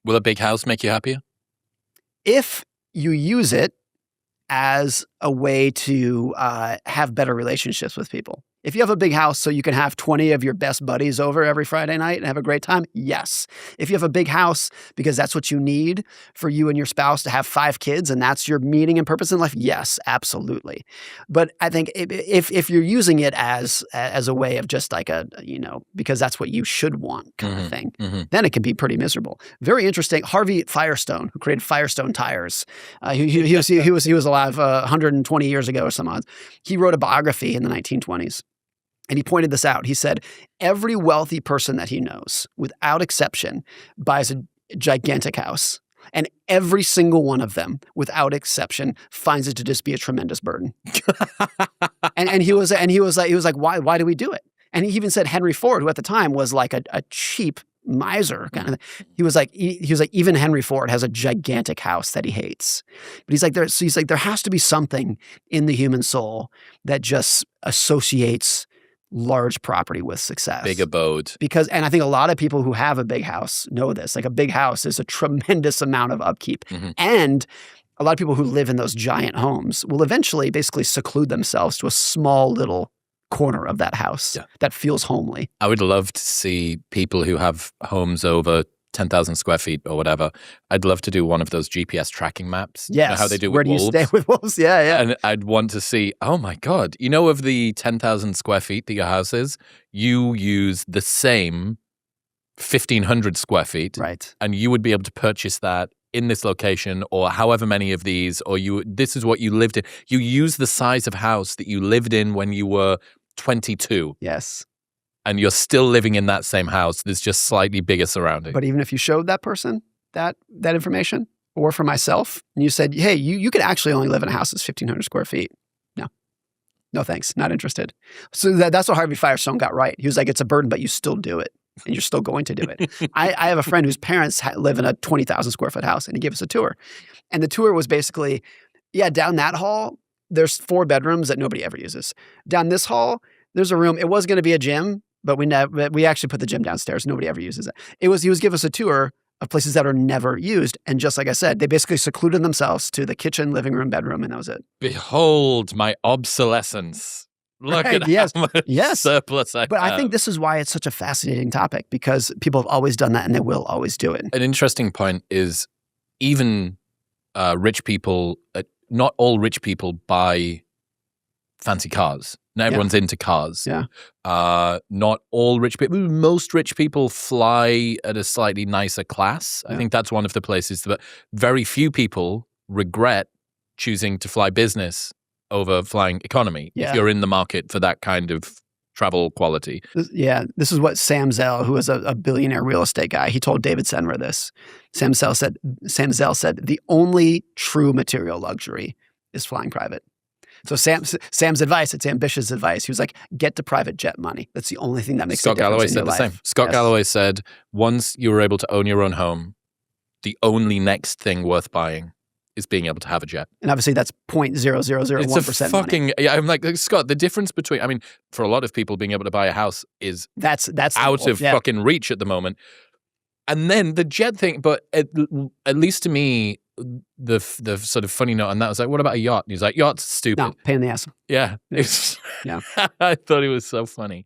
Will a big house make you happier? If you use it as a way to have better relationships with people. If you have a big house so you can have 20 of your best buddies over every Friday night and have a great time, yes. If you have a big house because that's what you need for you and your spouse to have 5 kids and that's your meaning and purpose in life, yes, absolutely. But I think if you're using it as a way of just like because that's what you should want kind of thing, then it can be pretty miserable. Very interesting. Harvey Firestone, who created Firestone tires, he was alive 120 years ago or some odds. He wrote a biography in the 1920s. And he pointed this out. He said, every wealthy person that he knows, without exception, buys a gigantic house. And every single one of them, without exception, finds it to just be a tremendous burden. and he was like, why do we do it? And he even said Henry Ford, who at the time was like a cheap miser kind of. He was like, even Henry Ford has a gigantic house that he hates. But he's like, there has to be something in the human soul that just associates large property with success. Big abode. And I think a lot of people who have a big house know this. Like a big house is a tremendous amount of upkeep. And a lot of people who live in those giant homes will eventually basically seclude themselves to a small little corner of that house that feels homely. I would love to see people who have homes over 10,000 square feet or whatever. I'd love to do one of those GPS tracking maps. Yes. You know how they do Where with wolves? Where do you stay with wolves? Yeah. And I'd want to see, oh my God, of the 10,000 square feet that your house is, you use the same 1,500 square feet. Right. And you would be able to purchase that in this location or however many of these, or this is what you lived in. You use the size of house that you lived in when you were 22. Yes. And you're still living in that same house. There's just slightly bigger surroundings. But even if you showed that person that information, or for myself, and you said, hey, you could actually only live in a house that's 1,500 square feet. No thanks, not interested. So that's what Harvey Firestone got right. He was like, it's a burden, but you still do it. And you're still going to do it. I have a friend whose parents live in a 20,000 square foot house, and he gave us a tour. And the tour was basically, down that hall, there's 4 bedrooms that nobody ever uses. Down this hall, there's a room. It was going to be a gym, but we actually put the gym downstairs. Nobody ever uses it. He was giving us a tour of places that are never used. And just like I said, they basically secluded themselves to the kitchen, living room, bedroom, and that was it. Behold my obsolescence. Look at how much surplus I have. But I think this is why it's such a fascinating topic, because people have always done that and they will always do it. An interesting point is even rich people, not all rich people buy fancy cars. Not everyone's into cars. Yeah. Not all rich people. Most rich people fly at a slightly nicer class. I think that's one of the places that very few people regret choosing to fly business over flying economy if you're in the market for that kind of travel quality. This is what Sam Zell, who was a billionaire real estate guy, he told David Senra this. Sam Zell said, the only true material luxury is flying private. So Sam's advice, it's ambitious advice. He was like, get to private jet money. That's the only thing that makes a difference Galloway in said your the life. same. Scott Galloway said, once you were able to own your own home, the only next thing worth buying is being able to have a jet. And obviously that's 0.0001% It's a fucking, money. I'm like, Scott, the difference between, for a lot of people, being able to buy a house is that's out of fucking reach at the moment. And then the jet thing, but at least to me, the sort of funny note on that was like, what about a yacht? And he's like, yacht's stupid. No, pain in the ass. Yeah. Yeah. I thought it was so funny.